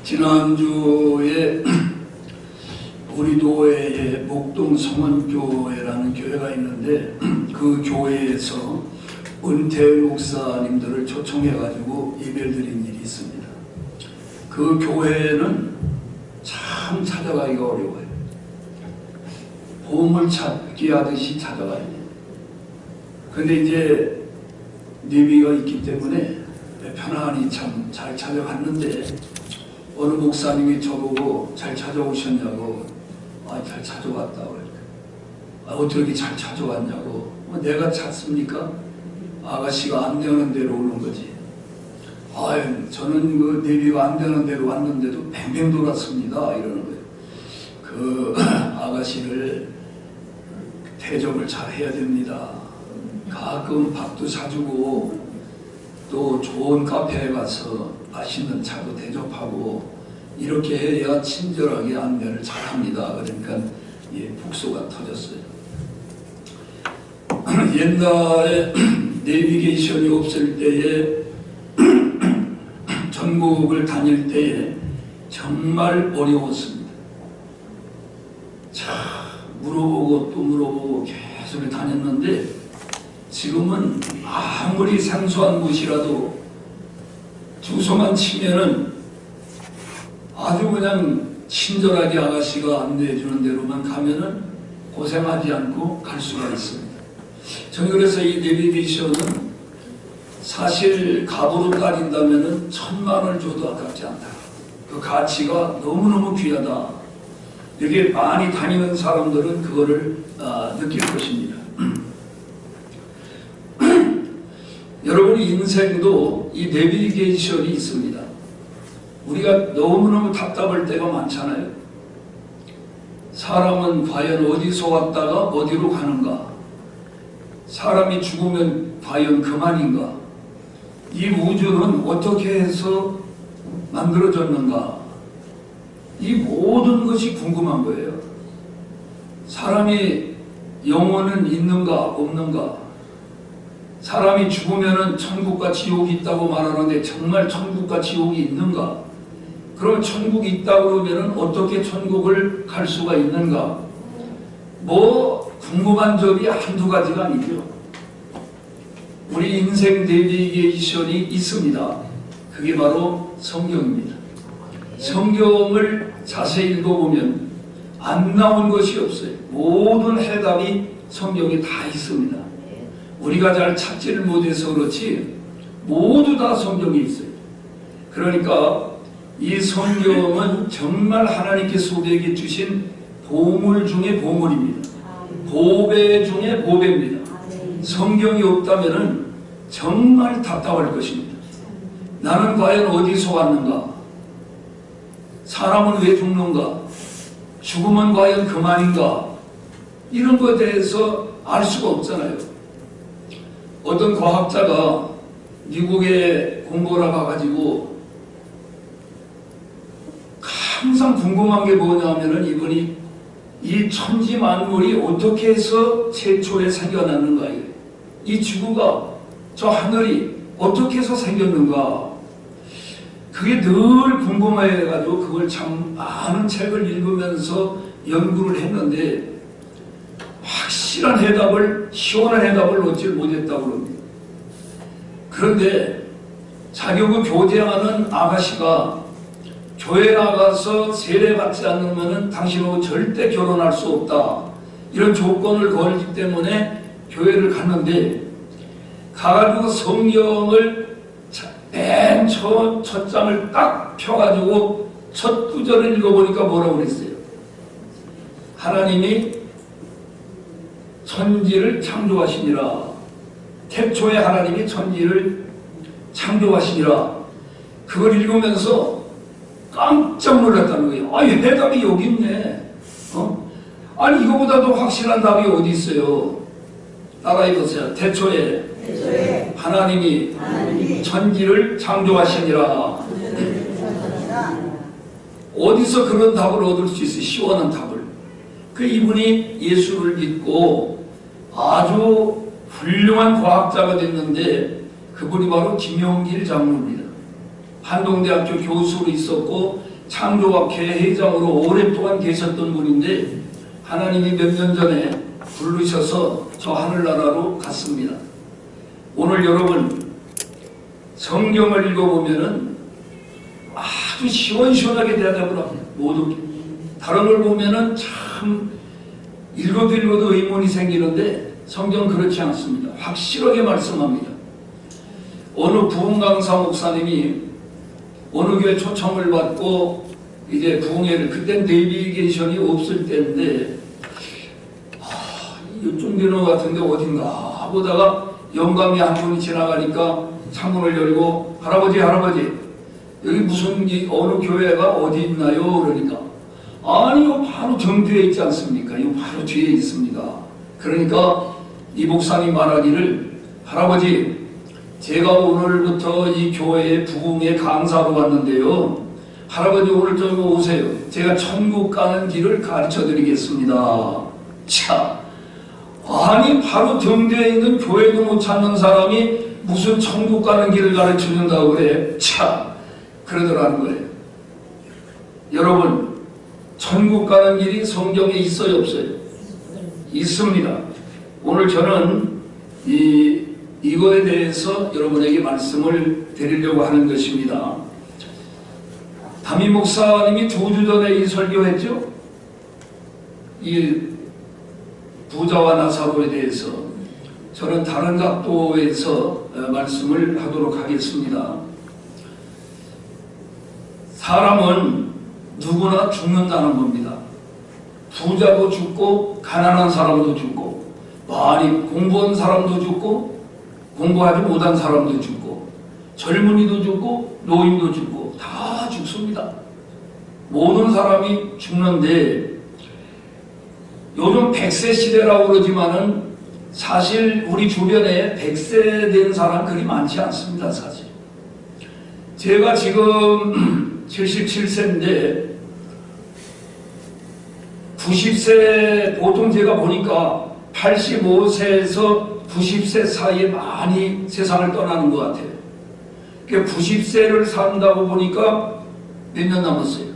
지난주에 우리 교회에 목동 성원교회라는 교회가 있는데 그 교회에서 은퇴 목사님들을 초청해가지고 예배드린 일이 있습니다. 그 교회는 참 찾아가기가 어려워요. 보물 찾기 하듯이 찾아가야 돼요. 근데 이제 내비가 있기 때문에 편안히 참 잘 찾아갔는데 어느 목사님이 저보고 잘 찾아오셨냐고, 잘 찾아왔다고. 어떻게 잘 찾아왔냐고. 내가 찾습니까? 아가씨가 안 되는 대로 오는 거지. 저는 그 내비가 안 되는 대로 왔는데도 뱅뱅 돌았습니다. 이러는 거예요. 그 아가씨를 대접을 잘 해야 됩니다. 가끔 밥도 사주고 또 좋은 카페에 가서 맛있는 차도 대접하고 이렇게 해야 친절하게 안내를 잘합니다. 그러니까 폭소가 터졌어요. 옛날에 내비게이션이 없을 때에 전국을 다닐 때에 정말 어려웠습니다. 물어보고 또 물어보고 계속 다녔는데 지금은 아무리 생소한 곳이라도 주소만 치면은 아주 그냥 친절하게 아가씨가 안내해 주는 대로만 가면은 고생하지 않고 갈 수가 있습니다. 저는 그래서 이 내비게이션은 사실 값으로 따진다면은 1000만원을 줘도 아깝지 않다. 그 가치가 너무너무 귀하다. 이렇게 많이 다니는 사람들은 그거를 느낄 것입니다. 여러분 인생도 이 내비게이션이 있습니다. 우리가 너무너무 답답할 때가 많잖아요. 사람은 과연 어디서 왔다가 어디로 가는가? 사람이 죽으면 과연 그만인가? 이 우주는 어떻게 해서 만들어졌는가? 이 모든 것이 궁금한 거예요. 사람이 영혼은 있는가 없는가? 사람이 죽으면 천국과 지옥이 있다고 말하는데 정말 천국과 지옥이 있는가? 그럼 천국이 있다고 그러면 어떻게 천국을 갈 수가 있는가? 궁금한 점이 한두 가지가 아니죠. 우리 인생 내비게이션이 있습니다. 그게 바로 성경입니다. 성경을 자세히 읽어보면 안 나온 것이 없어요. 모든 해답이 성경에 다 있습니다. 우리가 잘 찾지를 못해서 그렇지 모두 다 성경에 있어요. 그러니까 이 성경은 정말 하나님께서 우리에게 주신 보물 중에 보물입니다. 보배 중에 보배입니다. 성경이 없다면 정말 답답할 것입니다. 나는 과연 어디서 왔는가? 사람은 왜 죽는가? 죽음은 과연 그만인가? 이런 것에 대해서 알 수가 없잖아요. 어떤 과학자가 미국에 공부를 가가지고 항상 궁금한 게 뭐냐면은 이분이 이 천지 만물이 어떻게 해서 최초에 생겨났는가, 이 지구가, 저 하늘이 어떻게 해서 생겼는가, 그게 늘 궁금해가지고 그걸 참 많은 책을 읽으면서 연구를 했는데 확실한 해답을, 시원한 해답을 얻지 못했다고 합니다. 그런데 자격을 교제하는 아가씨가 교회 나가서 세례받지 않으면 당신하고 절대 결혼할 수 없다, 이런 조건을 걸기 때문에 교회를 갔는데 가가지고 성경을 맨 첫 장을 딱 펴가지고 첫 구절을 읽어보니까 뭐라고 그랬어요? 하나님이 천지를 창조하시니라. 태초에 하나님이 천지를 창조하시니라. 그걸 읽으면서 깜짝 놀랐다는 거예요. 해답이 여기 있네. 아니 이거보다도 확실한 답이 어디 있어요? 따라해보세요. 태초에 하나님이 천지를 창조하시니라. 어디서 그런 답을 얻을 수 있어요? 시원한 답을. 이분이 예수를 믿고 아주 훌륭한 과학자가 됐는데 그분이 바로 김용길 장로입니다. 한동대학교 교수로 있었고 창조학회 회장으로 오랫동안 계셨던 분인데 하나님이 몇 년 전에 부르셔서 저 하늘나라로 갔습니다. 오늘 여러분 성경을 읽어보면은 아주 시원시원하게 대답을 합니다. 모든 게. 다른 걸 보면은 참 읽어도 의문이 생기는데 성경은 그렇지 않습니다. 확실하게 말씀합니다. 어느 부흥 강사 목사님이 어느 교회 초청을 받고 이제 부흥회를, 그땐 내비게이션이 없을 때인데 이쪽 되는 것 같은데 어딘가 보다가 영감이 한 분이 지나가니까 창문을 열고 할아버지 여기 무슨 어느 교회가 어디 있나요? 그러니까 아니요, 바로 정뒤에 있지 않습니까? 이거 바로 뒤에 있습니다. 그러니까 이 목사님 말하기를, 할아버지 제가 오늘부터 이 교회에 부흥회 강사로 왔는데요, 할아버지 오늘 좀 오세요. 제가 천국 가는 길을 가르쳐 드리겠습니다. 자, 아니 바로 정대에 있는 교회도 못 찾는 사람이 무슨 천국 가는 길을 가르쳐 준다고 그래. 참 그러더라는 거예요. 여러분, 천국 가는 길이 성경에 있어요, 없어요? 있습니다. 오늘 저는 이거에 대해서 여러분에게 말씀을 드리려고 하는 것입니다. 담임 목사님이 2주 전에 이 설교했죠? 이 부자와 나사로에 대해서 저는 다른 각도에서 말씀을 하도록 하겠습니다. 사람은 누구나 죽는다는 겁니다. 부자도 죽고 가난한 사람도 죽고 많이 공부한 사람도 죽고 공부하지 못한 사람도 죽고 젊은이도 죽고 노인도 죽고 다 죽습니다. 모든 사람이 죽는데 요즘 100세 시대라고 그러지만은 사실 우리 주변에 100세 된 사람 그리 많지 않습니다. 사실 제가 지금 77세인데 90세, 보통 제가 보니까 85세에서 90세 사이에 많이 세상을 떠나는 것 같아요. 90세를 산다고 보니까 몇 년 남았어요?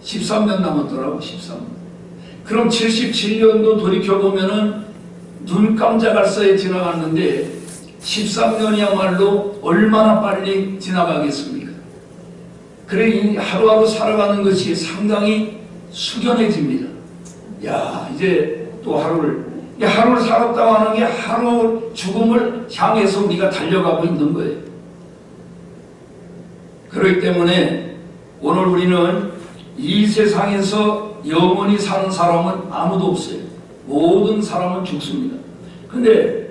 13년 남았더라고. 13년. 그럼 77년도 돌이켜보면은 눈 깜짝할 새에 지나갔는데 13년이야말로 얼마나 빨리 지나가겠습니까? 그래 하루하루 살아가는 것이 상당히 숙연해집니다. 야, 이제 또 하루를 살았다고 하는 게 하루 죽음을 향해서 우리가 달려가고 있는 거예요. 그렇기 때문에 오늘 우리는 이 세상에서 영원히 사는 사람은 아무도 없어요. 모든 사람은 죽습니다. 근데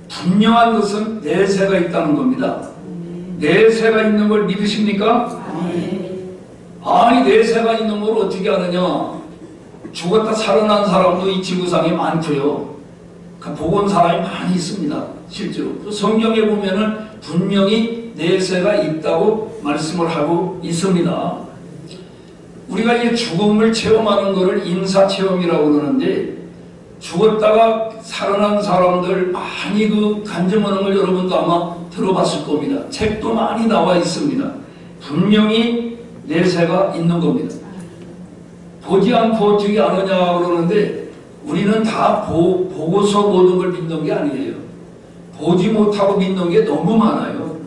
분명한 것은 내세가 있다는 겁니다. 내세가 있는 걸 믿으십니까? 아니, 내세가 있는 걸 어떻게 아느냐? 죽었다 살아난 사람도 이 지구상에 많고요. 복원 사람이 많이 있습니다. 실제로 성경에 보면은 분명히 내세가 있다고 말씀을 하고 있습니다. 우리가 이 죽음을 체험하는 것을 인사체험이라고 그러는데, 죽었다가 살아난 사람들 많이 간증하는 걸 여러분도 아마 들어봤을 겁니다. 책도 많이 나와 있습니다. 분명히 내세가 있는 겁니다. 보지 않고 어떻게 아느냐 그러는데, 우리는 다 보고서 모든 걸 믿는 게 아니에요. 보지 못하고 믿는 게 너무 많아요.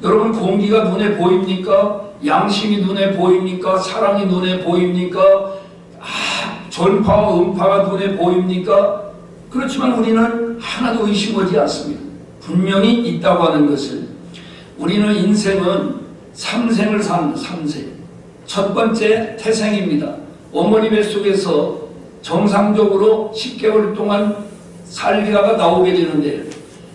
여러분, 공기가 눈에 보입니까? 양심이 눈에 보입니까? 사랑이 눈에 보입니까? 전파와 음파가 눈에 보입니까? 그렇지만 우리는 하나도 의심하지 않습니다. 분명히 있다고 하는 것을. 우리는 인생은 3생을 삽니다. 3생. 첫 번째 태생입니다. 어머니 뱃속에서 정상적으로 10개월 동안 살다가 나오게 되는데,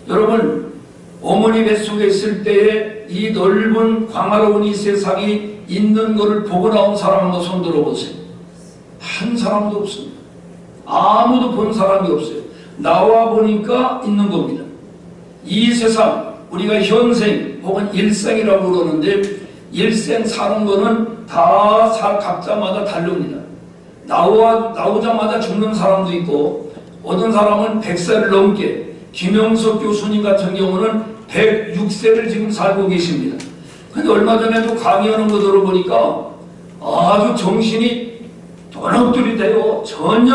여러분, 어머니 뱃속에 있을 때에 이 넓은 광활로운 이 세상이 있는 것을 보고 나온 사람 한번 손 들어보세요. 한 사람도 없습니다. 아무도 본 사람이 없어요. 나와 보니까 있는 겁니다. 이 세상, 우리가 현생 혹은 일생이라고 그러는데, 일생 사는 거는 다 각자마다 다릅니다. 나오자마자 죽는 사람도 있고, 어떤 사람은 100세를 넘게, 김영석 교수님 같은 경우는 106세를 지금 살고 계십니다. 근데 얼마 전에도 강의하는 거 들어보니까 아주 정신이 도둑들이 되어 전혀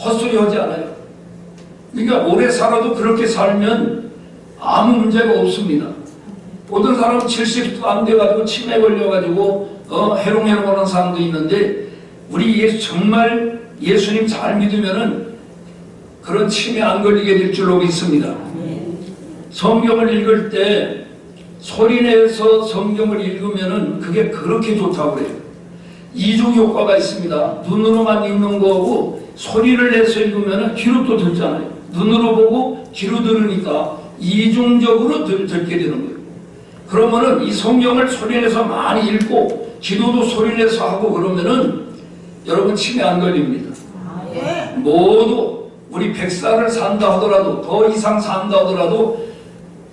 헛소리하지 않아요. 그러니까 오래 살아도 그렇게 살면 아무 문제가 없습니다. 어떤 사람은 70도 안 돼가지고 치매 걸려가지고 해롱해롱하는 사람도 있는데 우리 정말 예수님 잘 믿으면은 그런 치매 안 걸리게 될 줄로 믿습니다. 성경을 읽을 때 소리내서 성경을 읽으면은 그게 그렇게 좋다고 그래요. 이중 효과가 있습니다. 눈으로만 읽는 거하고 소리를 내서 읽으면은 귀로 또 듣잖아요. 눈으로 보고 귀로 들으니까 이중적으로 듣게 되는 거예요. 그러면은 이 성경을 소리내서 많이 읽고 기도도 소리내서 하고 그러면은 여러분 치매 안 걸립니다. 모두 우리 100살을 산다 하더라도 더 이상 산다 하더라도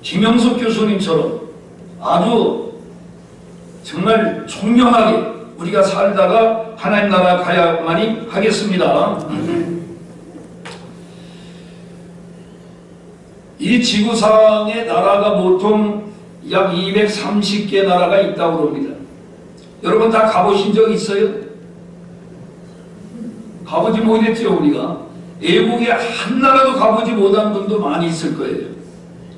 김영석 교수님처럼 아주 정말 총명하게 우리가 살다가 하나님 나라 가야만이 하겠습니다. 이 지구상의 나라가 보통 약 230개 나라가 있다고 합니다. 여러분 다 가보신 적 있어요? 가보지 못했죠. 우리가 외국에 한 나라도 가보지 못한 분도 많이 있을 거예요.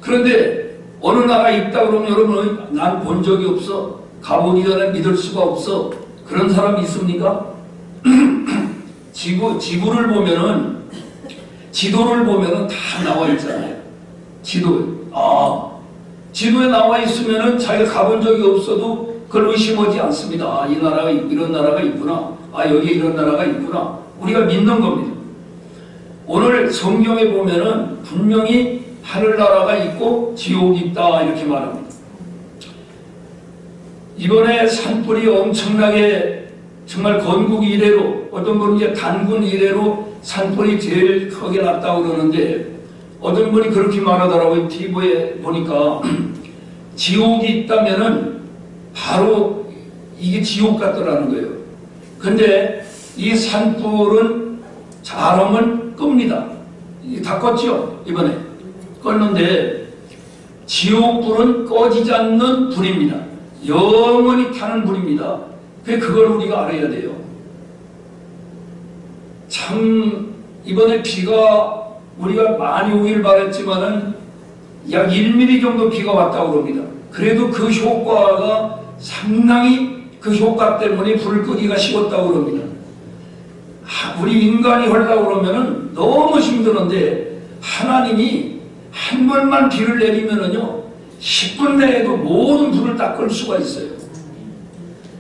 그런데 어느 나라에 있다 그러면 여러분 난 본 적이 없어, 가보기 전에 믿을 수가 없어, 그런 사람이 있습니까? 지구를 보면은 지도를 보면은 다 나와 있잖아요. 지도에 나와 있으면은 자기가 가본 적이 없어도 그걸 의심하지 않습니다. 이 나라가 이런 나라가 있구나. 여기 이런 나라가 있구나. 우리가 믿는 겁니다. 오늘 성경에 보면은 분명히 하늘나라가 있고 지옥이 있다 이렇게 말합니다. 이번에 산불이 엄청나게 정말 건국 이래로 어떤 분은 이제 단군 이래로 산불이 제일 크게 났다고 그러는데 어떤 분이 그렇게 말하더라고요. TV에 보니까 지옥이 있다면은 바로 이게 지옥 같더라는 거예요. 근데 이 산불은 잘하면 끕니다. 다 껐죠 이번에. 껐는데 지옥불은 꺼지지 않는 불입니다. 영원히 타는 불입니다. 그걸 우리가 알아야 돼요. 참 이번에 비가 우리가 많이 오길 바랬지만은 약 1mm 정도 비가 왔다고 합니다. 그래도 그 효과가 상당히 그 효과 때문에 불을 끄기가 쉬웠다고 합니다. 우리 인간이 하려고 그러면은 너무 힘드는데 하나님이 한 번만 비를 내리면은요 10분 내에도 모든 불을 다 끌 수가 있어요.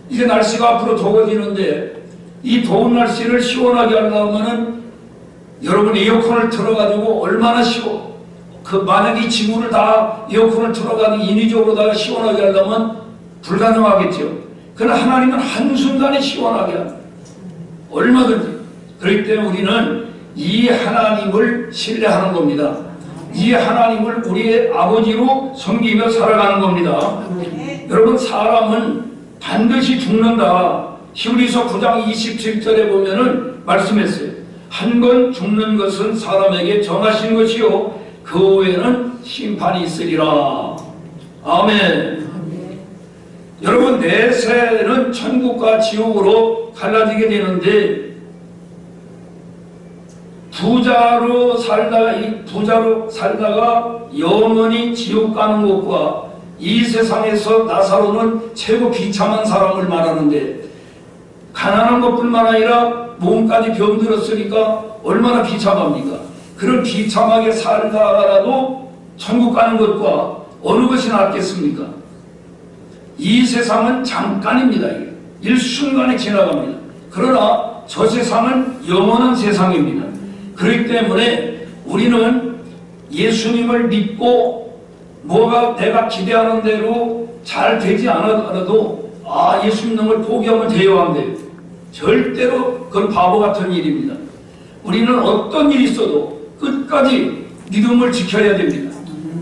이제 날씨가 앞으로 더워지는데 이 더운 날씨를 시원하게 하려면은 여러분 에어컨을 틀어가지고 얼마나 만약에 이 지구를 다 에어컨을 틀어가지고 인위적으로 다 시원하게 하려면 불가능하겠죠. 그러나 하나님은 한순간에 시원하게 합니다. 얼마든지. 그렇기 때문에 우리는 이 하나님을 신뢰하는 겁니다. 이 하나님을 우리의 아버지로 섬기며 살아가는 겁니다. 여러분 사람은 반드시 죽는다. 히브리서 9장 27절에 보면은 말씀했어요. 한 번 죽는 것은 사람에게 정하신 것이요 그 후에는 심판이 있으리라. 아멘. 여러분 내세는 천국과 지옥으로 갈라지게 되는데 부자로 살다가 영원히 지옥 가는 것과 이 세상에서 나사로는 최고 비참한 사람을 말하는데 가난한 것뿐만 아니라 몸까지 병들었으니까 얼마나 비참합니까? 그런 비참하게 살다가라도 천국 가는 것과 어느 것이 낫겠습니까? 이 세상은 잠깐입니다. 일순간에 지나갑니다. 그러나 저 세상은 영원한 세상입니다. 그렇기 때문에 우리는 예수님을 믿고 뭐가 내가 기대하는 대로 잘 되지 않아도 예수 믿는 걸 포기하면 돼요 안 돼요? 절대로 그건 바보 같은 일입니다. 우리는 어떤 일이 있어도 끝까지 믿음을 지켜야 됩니다.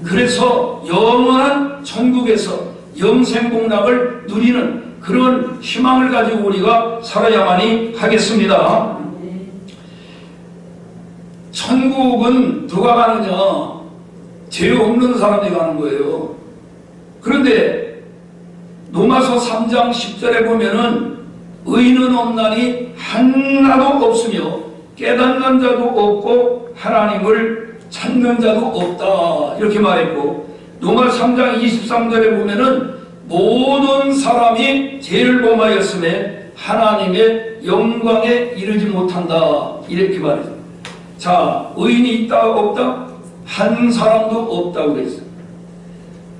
그래서 영원한 천국에서 영생복락을 누리는 그런 희망을 가지고 우리가 살아야만이 하겠습니다. 천국은 누가 가느냐? 죄 없는 사람이 가는 거예요. 그런데 로마서 3장 10절에 보면은 의인은 없나니 하나도 없으며 깨닫는 자도 없고 하나님을 찾는 자도 없다 이렇게 말했고, 로마 3장 23절에 보면은 모든 사람이 죄를 범하였음에 하나님의 영광에 이르지 못한다 이렇게 말했어요. 자, 의인이 있다 없다? 한 사람도 없다고 그랬어요.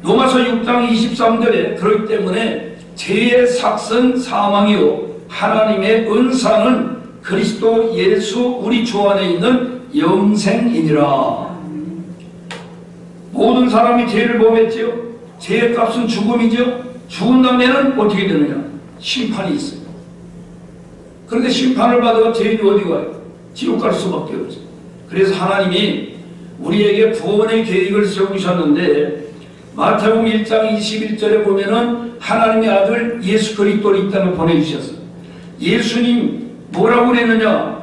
로마서 6장 23절에 그렇기 때문에 죄의 삭은 사망이요 하나님의 은사는 그리스도 예수 우리 주 안에 있는 영생이니라. 모든 사람이 죄를 범했지요. 죄의 값은 죽음이죠. 죽은 다음에는 어떻게 되느냐? 심판이 있어요. 그런데 심판을 받아가 죄인이 어디 가요? 지옥 갈 수밖에 없어요. 그래서 하나님이 우리에게 구원의 계획을 세우셨는데, 마태복음 1장 21절에 보면은 하나님의 아들 예수 그리스도를 이 땅에 보내주셨어요. 예수님 뭐라고 그랬느냐?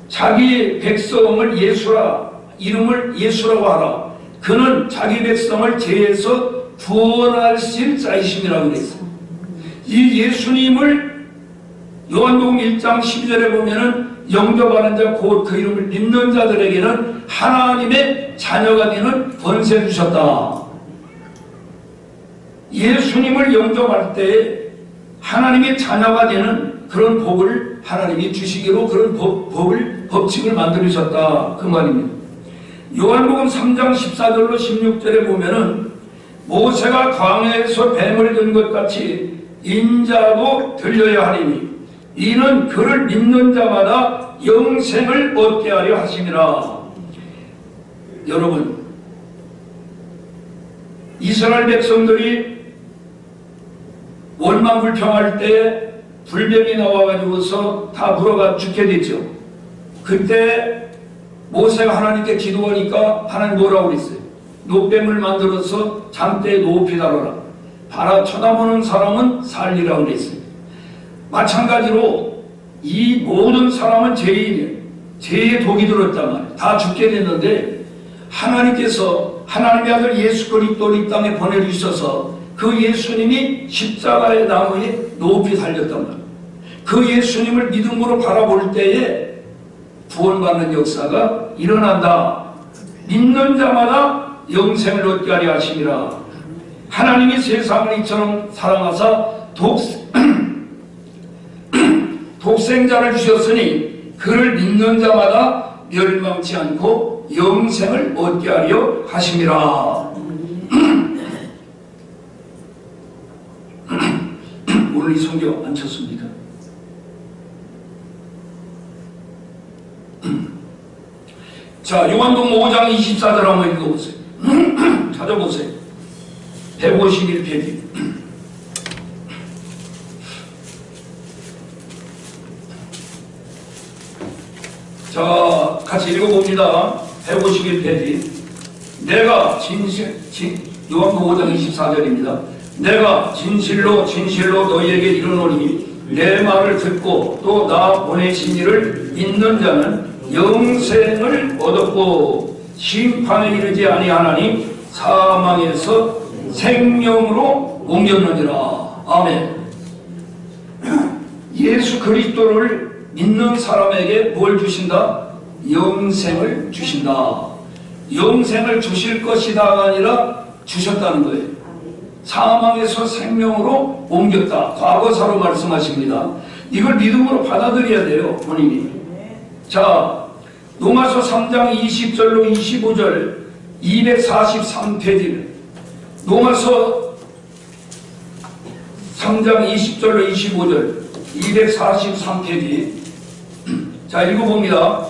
자기 백성을 예수라, 이름을 예수라고 하라. 그는 자기 백성을 죄에서 구원하실 자이심이라고 그랬어요. 이 예수님을 요한복음 1장 12절에 보면은 영접하는 자 곧 그 이름을 믿는 자들에게는 하나님의 자녀가 되는 권세 주셨다. 예수님을 영접할 때 하나님의 자녀가 되는 그런 복을 하나님이 주시기로 그런 법칙을 만들으셨다 그 말입니다. 요한복음 3장 14절로 16절에 보면은 모세가 광야에서 뱀을 든 것 같이 인자도 들려야 하리니 이는 그를 믿는 자마다 영생을 얻게 하려 하심이라. 여러분, 이스라엘 백성들이 원망불평할 때 불뱀이 나와가지고서 다 물어가 죽게 됐죠. 그때 모세가 하나님께 기도하니까 하나님 뭐라고 그랬어요? 노뱀을 만들어서 장대에 높이 달아라. 바라 쳐다보는 사람은 살리라고 그랬어요. 마찬가지로 이 모든 사람은 죄인이에요. 죄의 독이 들었단 말이에요. 다 죽게 됐는데 하나님께서 하나님의 아들 예수 그리스도를 이 땅에 보내주셔서 그 예수님이 십자가의 나무에 높이 달렸단 말이에요. 그 예수님을 믿음으로 바라볼 때에 구원받는 역사가 일어난다. 믿는 자마다 영생을 얻게 하려 하심이라. 하나님이 세상을 이처럼 사랑하사 독생자를 주셨으니 그를 믿는 자마다 멸망치 않고 영생을 얻게 하려 하심이라. 오늘 이 성경 안 쳤습니까? 자, 요한복음 5장 24절 한번 읽어보세요. 찾아보세요. 151페이지. 자, 같이 읽어봅니다. 151페이지. 내가 요한복음 5장 24절입니다. 내가 진실로 진실로 너희에게 이르노니 내 말을 듣고 또 나 보내신 이를 믿는 자는 영생을 얻었고 심판에 이르지 아니하나니 사망에서 생명으로 옮겼느니라. 아멘. 예수 그리스도를 믿는 사람에게 뭘 주신다? 영생을 주신다. 영생을 주실 것이다가 아니라 주셨다는 거예요. 사망에서 생명으로 옮겼다. 과거사로 말씀하십니다. 이걸 믿음으로 받아들여야 돼요, 본인이. 자, 로마서 3장 20절로 25절 243페이지. 로마서 3장 20절로 25절 243페이지. 자, 읽어봅니다.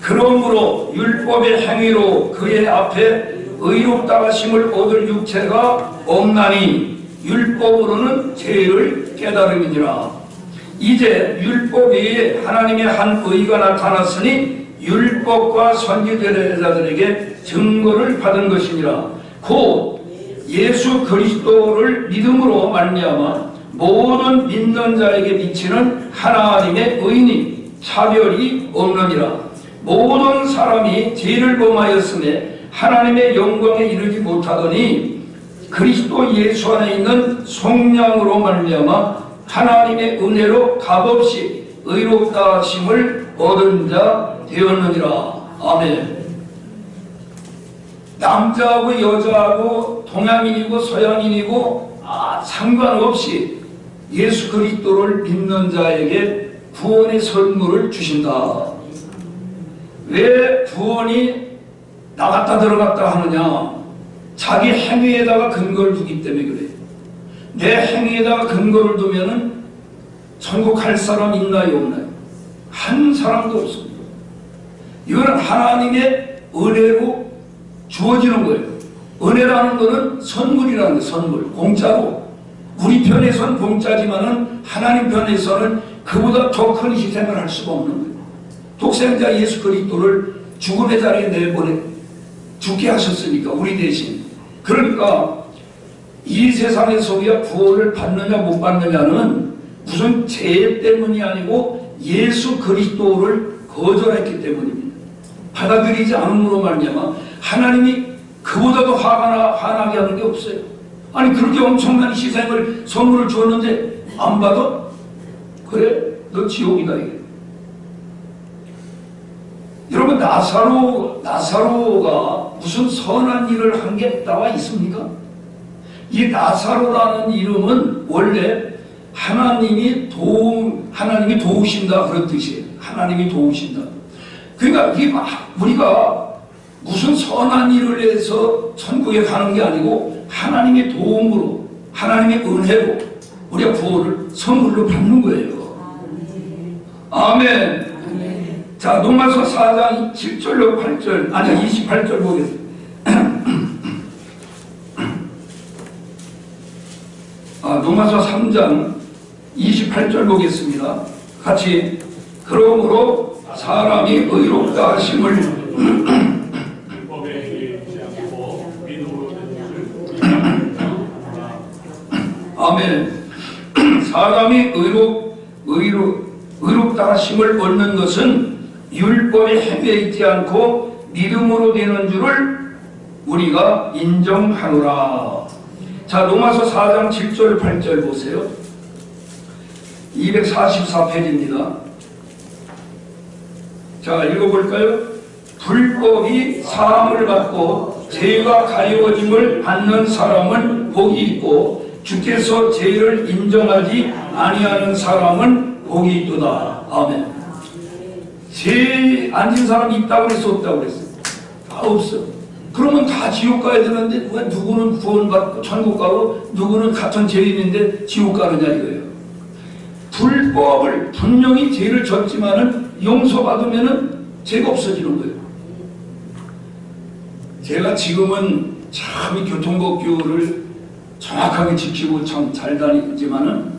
그러므로 율법의 행위로 그의 앞에 의롭다 하심을 얻을 육체가 없나니 율법으로는 죄를 깨달음이니라. 이제 율법 외에 하나님의 한 의가 나타났으니 율법과 선지자들에게 증거를 받은 것이니라. 곧 예수 그리스도를 믿음으로 말미암아 모든 믿는 자에게 미치는 하나님의 의인이 차별이 없느니라. 모든 사람이 죄를 범하였음에 하나님의 영광에 이르지 못하더니 그리스도 예수 안에 있는 성령으로 말미암아 하나님의 은혜로 값없이 의롭다 하심을 얻은 자 되었느니라. 아멘. 남자하고 여자하고 동양인이고 서양인이고 상관없이 예수 그리스도를 믿는 자에게 구원의 선물을 주신다. 왜 구원이 나갔다 들어갔다 하느냐? 자기 행위에다가 근거를 두기 때문에 그래요. 내 행위에다가 근거를 두면은 천국 갈 사람 있나요, 없나요? 한 사람도 없습니다. 이거는 하나님의 은혜로 주어지는 거예요. 은혜라는 것은 선물이라는 거예요. 선물, 공짜로. 우리 편에서는 공짜지만은 하나님 편에서는 그보다 더 큰 희생을 할 수가 없는 거예요. 독생자 예수 그리스도를 죽음의 자리에 내보내 죽게 하셨으니까, 우리 대신. 그러니까 이 세상에서 우리가 구원을 받느냐 못 받느냐는 무슨 죄 때문이 아니고 예수 그리스도를 거절했기 때문입니다. 받아들이지 않음으로 말미암아 하나님이 그보다도 화나게 하는 게 없어요. 아니 그렇게 엄청난 희생을 선물을 주었는데 안 받아? 그래? 너 지옥이다 이게. 여러분 나사로가 무슨 선한 일을 한 게 나와 있습니까? 이 나사로라는 이름은 원래 하나님이 도우신다 그런 뜻이에요. 하나님이 도우신다. 그러니까 우리가 무슨 선한 일을 해서 천국에 가는 게 아니고 하나님의 도움으로, 하나님의 은혜로 우리가 구원을 선물로 받는 거예요. 아멘. 자, 로마서 4장 7절로 8절, 아니 28절 보겠습니다. 로마서 3장 28절 보겠습니다. 같이. 그러므로 사람이 의롭다 하심을 아멘. 사람이 의롭다 하심을 얻는 것은 율법의 행위에 있지 않고 믿음으로 되는 줄을 우리가 인정하노라. 자, 로마서 4장 7절 8절 보세요. 244페이지입니다. 자, 읽어볼까요? 불법이 사함을 받고 죄가 가려워짐을 받는 사람은 복이 있고 주께서 죄를 인정하지 아니하는 사람은 복이 있도다. 아멘. 죄 안 진 사람이 있다고 그랬어, 없다고 그랬어? 다 없어. 그러면 다 지옥 가야 되는데 왜 누구는 구원받고 천국 가고 누구는 같은 죄인인데 지옥 가느냐 이거예요. 불법을 분명히 죄를 졌지만은 용서받으면은 죄가 없어지는 거예요. 제가 지금은 참 이 교통법규를 정확하게 지키고 참 잘 다니지만은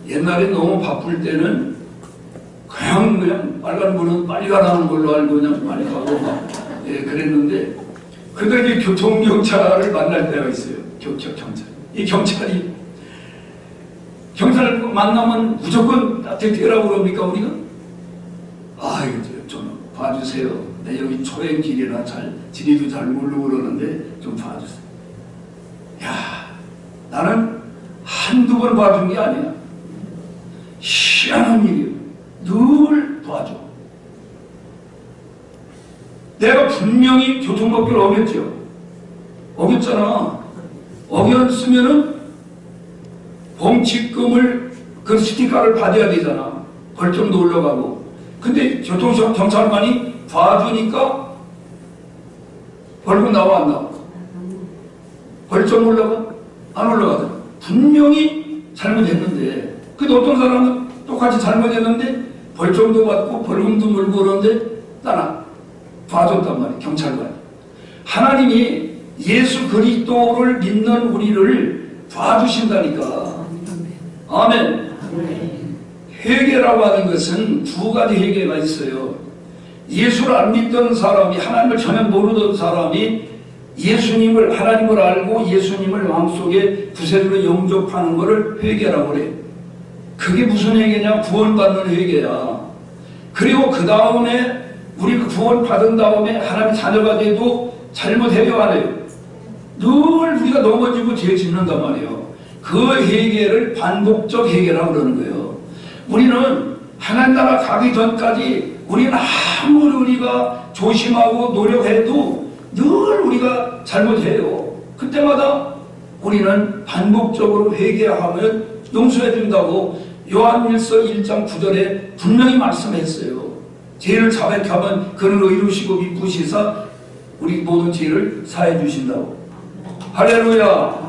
옛날에 너무 바쁠 때는 그냥 빨간불은 빨리 가라는 걸로 알고 그냥 빨리 가고 막 그랬는데, 그러다 이제 교통경찰을 만날 때가 있어요. 경찰. 이 경찰을 만나면 무조건 대피라고 그럽니까 우리가? 이거 좀 봐주세요. 내 여기 초행길이라 지리도 잘 모르고 그러는데 좀 봐주세요. 야, 나는 한두 번 봐준 게 아니야. 희한한 일이에요. 늘 봐줘. 내가 분명히 교통법규를 어겼죠. 어겼잖아. 어겼으면은 범칙금을 그 스티커를 받아야 되잖아. 벌점도 올라가고. 근데 교통경찰관이 봐주니까 벌금 나와 안 나와? 벌점 올라가? 안 올라가잖아. 분명히 잘못했는데. 근데 어떤 사람은 똑같이 잘못했는데 벌점도 받고 벌금도 물고 그러는데 나는 봐줬단 말이에요. 경찰관이. 하나님이 예수 그리스도를 믿는 우리를 봐주신다니까. 아멘. 회개라고 하는 것은 두 가지 회개가 있어요. 예수를 안 믿던 사람이, 하나님을 전혀 모르던 사람이 예수님을, 하나님을 알고 예수님을 마음속에 구세주로 영접하는 것을 회개라고 그래요. 그게 무슨 회개냐? 구원받는 회개야. 그리고 그 다음에 우리 구원받은 다음에 하나님 자녀가 돼도 잘못해요 안 해요? 늘 우리가 넘어지고 죄 짓는단 말이에요. 그 회개를 반복적 회개라고 그러는 거예요. 우리는 하나님 나라 가기 전까지 우리는 아무리 우리가 조심하고 노력해도 늘 우리가 잘못해요. 그때마다 우리는 반복적으로 회개하면 용서해 준다고 요한일서 1장 9절에 분명히 말씀했어요. 죄를 자백하면 그는 의로우시고 미쁘시사 우리 모든 죄를 사해 주신다고. 할렐루야.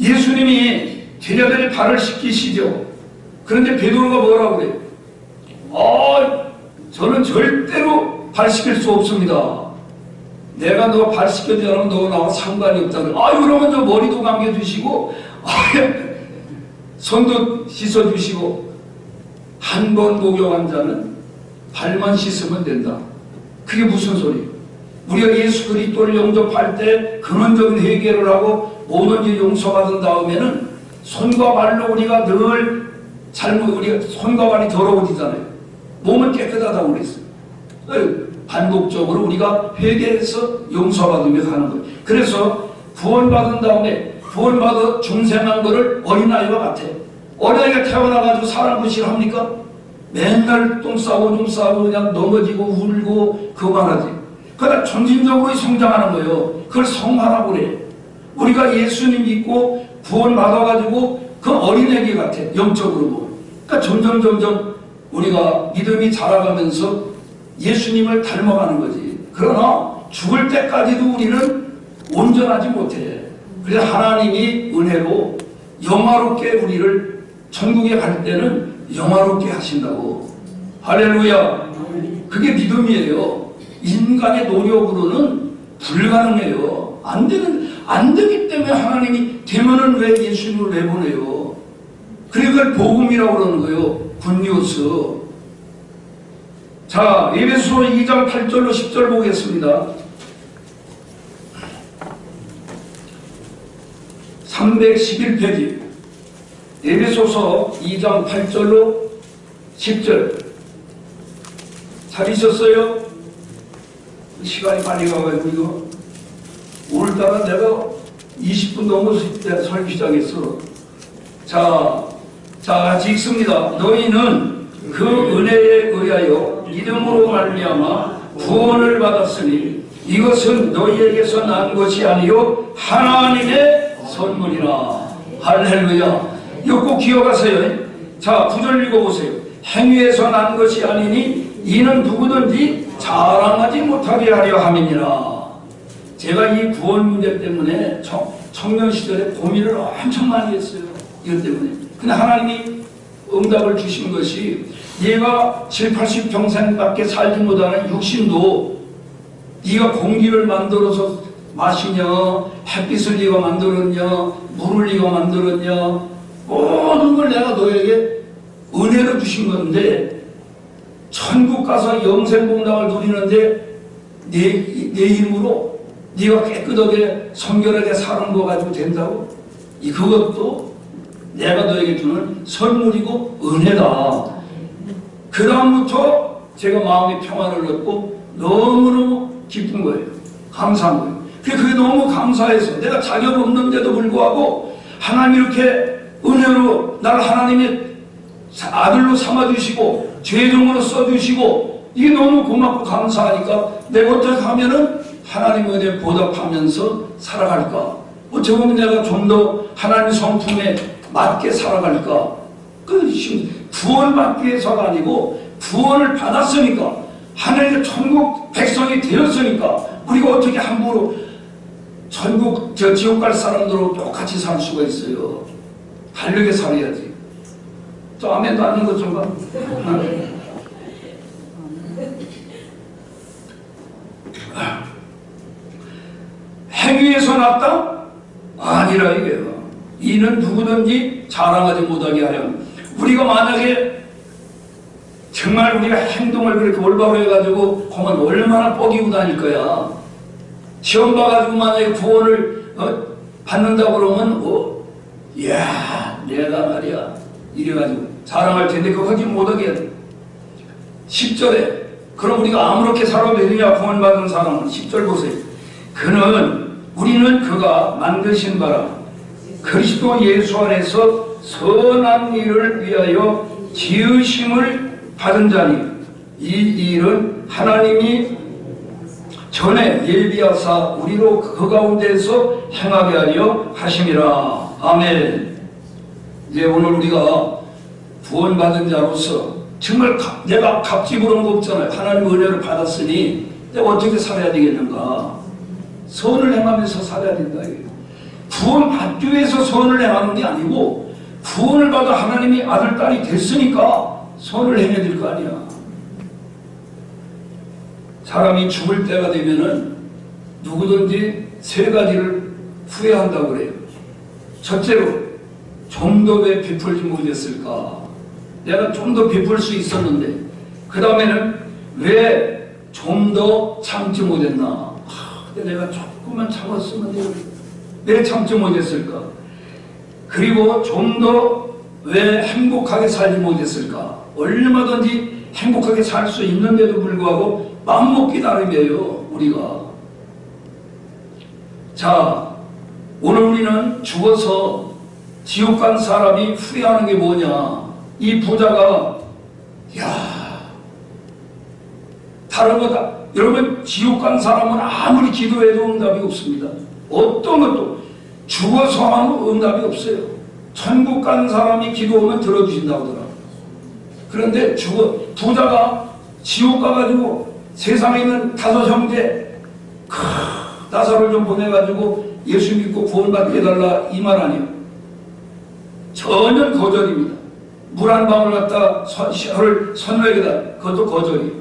예수님이 제자들의 발을 씻기시죠. 그런데 베드로가 뭐라고 그래요? 저는 절대로 발 씻길 수 없습니다. 내가 너 발 씻겨주지 않으면 너가 나와 상관이 없다. 그러면 저 머리도 감겨주시고 손도 씻어주시고 한 번 목욕한 자는 발만 씻으면 된다. 그게 무슨 소리예요? 우리가 예수 그리스도를 영접할 때 근원적인 회개를 하고 모든 죄 용서받은 다음에는 손과 발로 우리가 늘 우리가 손과 발이 더러워지잖아요. 몸은 깨끗하다고 그랬어요. 반복적으로 우리가 회개해서 용서받으며 가는 거예요. 그래서 구원받은 다음에 구원받아 중생한 거를 어린아이와 같아. 어린아이가 태어나가지고 사람을 싫어합니까? 맨날 똥 싸고 그냥 넘어지고 울고 그만하지. 그러다 점진적으로 성장하는 거예요. 그걸 성화라고 그래. 우리가 예수님 믿고 구원받아가지고 그 어린애기 같아. 영적으로 보면. 그러니까 점점 우리가 믿음이 자라가면서 예수님을 닮아가는 거지. 그러나 죽을 때까지도 우리는 온전하지 못해. 그래서 하나님이 은혜로 영화롭게 우리를 천국에 갈 때는 영화롭게 하신다고. 할렐루야. 그게 믿음이에요. 인간의 노력으로는 불가능해요. 안 되기 때문에 하나님이 되면은 왜 예수님을 내보내요. 그걸 복음이라고 그러는 거예요. 굿뉴스. 자, 에베소 2장 8절로 10절 보겠습니다. 311페이지 에베소서 2장 8절로 10절 찾으셨어요? 시간이 빨리 가가지고 이거 오늘따라 내가 20분 넘었을 때 설교 시작했어. 자, 같이 읽습니다. 너희는 그 은혜에 의하여 믿음으로 말미암아 구원을 받았으니 이것은 너희에게서 난 것이 아니요 하나님의 선물이라. 할렐루야. 이거 꼭 기억하세요. 자, 9절 읽어보세요. 행위에서 난 것이 아니니 이는 누구든지 자랑하지 못하게 하려 함이니라. 제가 이 구원 문제 때문에 청년 시절에 고민을 엄청 많이 했어요. 이것 때문에. 근데 하나님이 응답을 주신 것이 얘가 7, 80평생밖에 살지 못하는 육신도 네가 공기를 만들어서 마시냐, 햇빛을 네가 만들었냐, 물을 네가 만들었냐, 모든 걸 내가 너에게 은혜로 주신 건데 천국 가서 영생공락을 누리는데 내 힘으로 네가 깨끗하게 성결하게 사는 거 가지고 된다고? 그것도 내가 너에게 주는 선물이고 은혜다. 그 다음부터 제가 마음의 평안을 얻고 너무너무 기쁜 거예요. 감사한 거예요. 그게 너무 감사해서 내가 자격 없는데도 불구하고 하나님 이렇게 은혜로 나를 하나님의 아들로 삼아주시고 죄종으로 써주시고 이게 너무 고맙고 감사하니까 내가 어떻게 하면은 하나님 은혜에 보답하면서 살아갈까? 어떻게 보면 내가 좀 더 하나님 성품에 맞게 살아갈까? 구원받기 위해서가 아니고 구원을 받았으니까 하나님의 천국 백성이 되었으니까 우리가 어떻게 함부로 천국 지옥 갈 사람들하고 똑같이 살 수가 있어요. 다르게 살아야지. 저 아멘도 안 하는 것 좀 봐. 행위에서 났다? 아니라 이게요. 이는 누구든지 자랑하지 못하게 하려면 우리가 만약에 정말 우리가 행동을 그렇게 올바로 해가지고 그러면 얼마나 뻐기고 다닐 거야. 시험 봐가지고 만약에 구원을 받는다고 그러면 이야 내가 말이야 이래가지고 자랑할 텐데 그거 하지 못하게 해. 10절에 그럼 우리가 아무렇게 살아도 되느냐 구원받은 사람은 10절 보세요. 우리는 그가 만드신 바라 그리스도 예수 안에서 선한 일을 위하여 지으심을 받은 자니 이 일은 하나님이 전에 예비하사 우리로 그 가운데서 행하게 하려 하심이라. 아멘. 이제 오늘 우리가 구원받은 자로서 정말 내가 값지고 그런 거 없잖아요. 하나님 은혜를 받았으니 내가 어떻게 살아야 되겠는가? 선을 행하면서 살아야 된다. 구원받기 위해서 선을 행하는 게 아니고 구원을 받아 하나님이 아들, 딸이 됐으니까 선을 행해야 될 거 아니야. 사람이 죽을 때가 되면은 누구든지 세 가지를 후회한다고 그래요. 첫째로, 좀 더 왜 베풀지 못했을까? 내가 좀 더 베풀 수 있었는데, 그 다음에는 왜 좀 더 참지 못했나? 내가 조금만 참았으면 왜 참지 못했을까? 그리고 좀 더 왜 행복하게 살지 못했을까? 얼마든지 행복하게 살 수 있는데도 불구하고 맘먹기 나름이에요, 우리가. 자, 오늘 우리는 죽어서 지옥 간 사람이 후회하는 게 뭐냐? 이 부자가, 다른 거다. 여러분, 지옥 간 사람은 아무리 기도해도 응답이 없습니다. 어떤 것도 죽어서 하면 응답이 없어요. 천국 간 사람이 기도하면 들어주신다고 하더라고요. 그런데 부자가 지옥 가가지고 세상에 있는 5 형제 나사로를 좀 보내가지고 예수 믿고 구원받게 해달라 이 말 아니에요. 전혀 거절입니다. 물 한 방울 갖다 혀를 선회에다 그것도 거절이에요.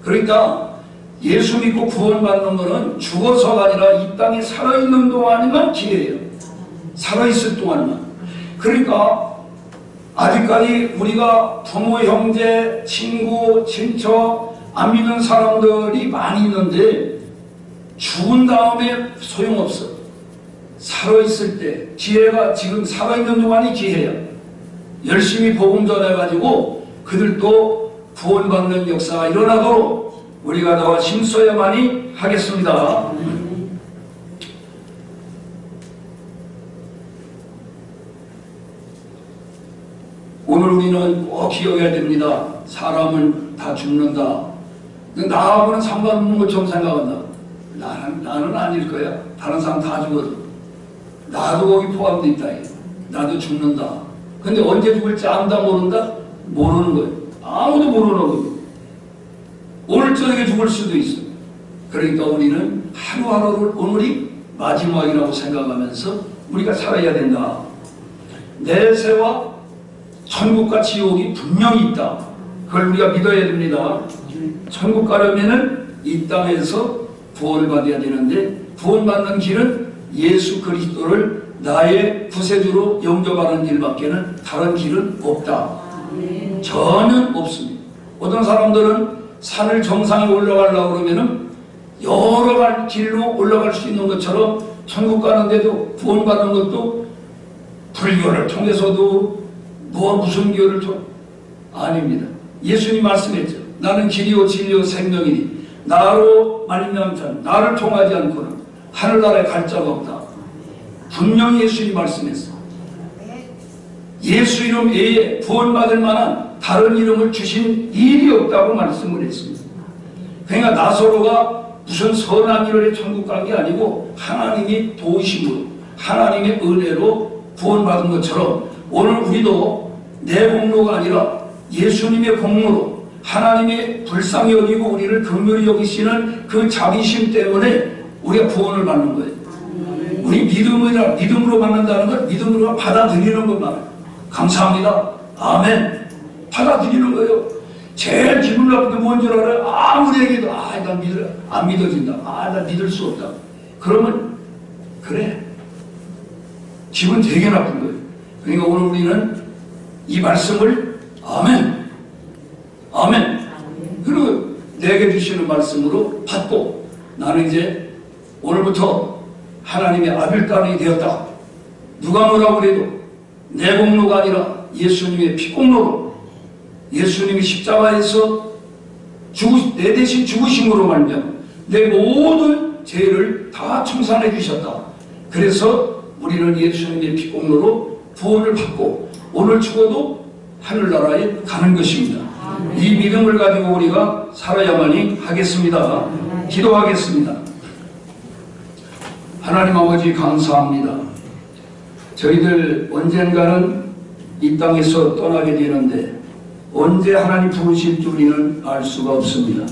그러니까 예수 믿고 구원받는 것은 죽어서가 아니라 이 땅에 살아있는 동안이만 기회예요. 살아있을 동안만. 그러니까 아직까지 우리가 부모, 형제, 친구, 친척 안 믿는 사람들이 많이 있는데 죽은 다음에 소용없어. 살아있을 때 기회가, 지금 살아있는 동안이 기회야. 열심히 복음 전해가지고 그들도 구원받는 역사가 일어나도록 우리가 더 힘써야만이 하겠습니다. 오늘 우리는 꼭 기억해야 됩니다. 사람은 다 죽는다. 나하고는 상관없는 것처럼 생각한다. 나는 아닐 거야. 다른 사람 다 죽어도. 나도 거기 포함되어 있다. 나도 죽는다. 근데 언제 죽을지 안다 모른다? 모르는 거예요. 아무도 모르는 거예요. 오늘 저녁에 죽을 수도 있어. 그러니까 우리는 하루하루를 오늘이 마지막이라고 생각하면서 우리가 살아야 된다. 내세와 천국과 지옥이 분명히 있다. 그걸 우리가 믿어야 됩니다. 천국 가려면은 이 땅에서 구원을 받아야 되는데 구원받는 길은 예수 그리스도를 나의 구세주로 영접하는 길밖에는 다른 길은 없다. 전혀 없습니다. 어떤 사람들은 산을 정상에 올라가려고 그러면은 여러 가지 길로 올라갈 수 있는 것처럼 천국 가는데도 구원받는 것도 불교를 통해서도 무슨 교를 아닙니다. 예수님 말씀했죠. 나는 길이요 진리요 생명이니 나로 말미암자 나를 통하지 않고는 하늘나라에 갈 자가 없다. 분명히 예수님이 말씀했어. 예수 이름 외에 구원받을 만한 다른 이름을 주신 일이 없다고 말씀을 했습니다. 그러니까 나사로가 무슨 선한 일을 해 천국 간 게 아니고 하나님이 도우심으로 하나님의 은혜로 구원받은 것처럼 오늘 우리도 내 공로가 아니라 예수님의 공로로 하나님의 불쌍히 여기고 우리를 긍휼히 여기시는 그 자비심 때문에 우리가 구원을 받는 거예요. 우리 믿음으로 받는다는 걸 믿음으로 받아들이는 것만. 감사합니다. 아멘. 받아들이는 거예요. 제일 기분 나쁜 게 뭔지 알아요? 아무리 얘기해도 난 안 믿어진다. 난 믿을 수 없다. 그러면 그래. 기분 되게 나쁜 거예요. 그러니까 오늘 우리는 이 말씀을 아멘. 아멘. 그리고 내게 주시는 말씀으로 받고 나는 이제 오늘부터 하나님의 아들, 딸이 되었다. 누가 뭐라고 그래도 내 공로가 아니라 예수님의 피공로로 예수님이 십자가에서 내 대신 죽으심으로 말미암아 내 모든 죄를 다 청산해 주셨다. 그래서 우리는 예수님의 피공로로 구원을 받고 오늘 죽어도 하늘나라에 가는 것입니다. 이 믿음을 가지고 우리가 살아야만이 하겠습니다. 기도하겠습니다. 하나님 아버지 감사합니다. 저희들 언젠가는 이 땅에서 떠나게 되는데 언제 하나님 부르실지 우리는 알 수가 없습니다.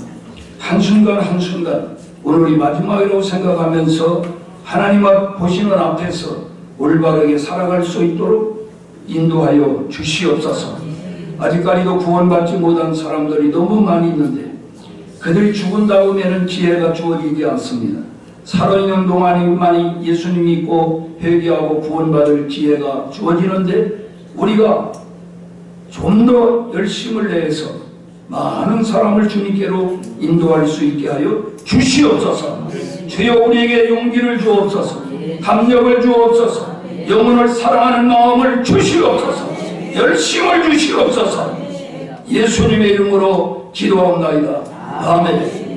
한순간 한순간 오늘이 마지막이라고 생각하면서 하나님 앞 보시는 앞에서 올바르게 살아갈 수 있도록 인도하여 주시옵소서. 아직까지도 구원받지 못한 사람들이 너무 많이 있는데 그들이 죽은 다음에는 기회가 주어지지 않습니다. 살아있는 동안에만 예수님 믿고 회개하고 구원받을 기회가 주어지는데 우리가 좀 더 열심을 내서 많은 사람을 주님께로 인도할 수 있게 하여 주시옵소서. 주여 우리에게 용기를 주옵소서. 담력을 주옵소서. 영혼을 사랑하는 마음을 주시옵소서. 열심을 주시옵소서. 예수님의 이름으로 기도하옵나이다. 아멘.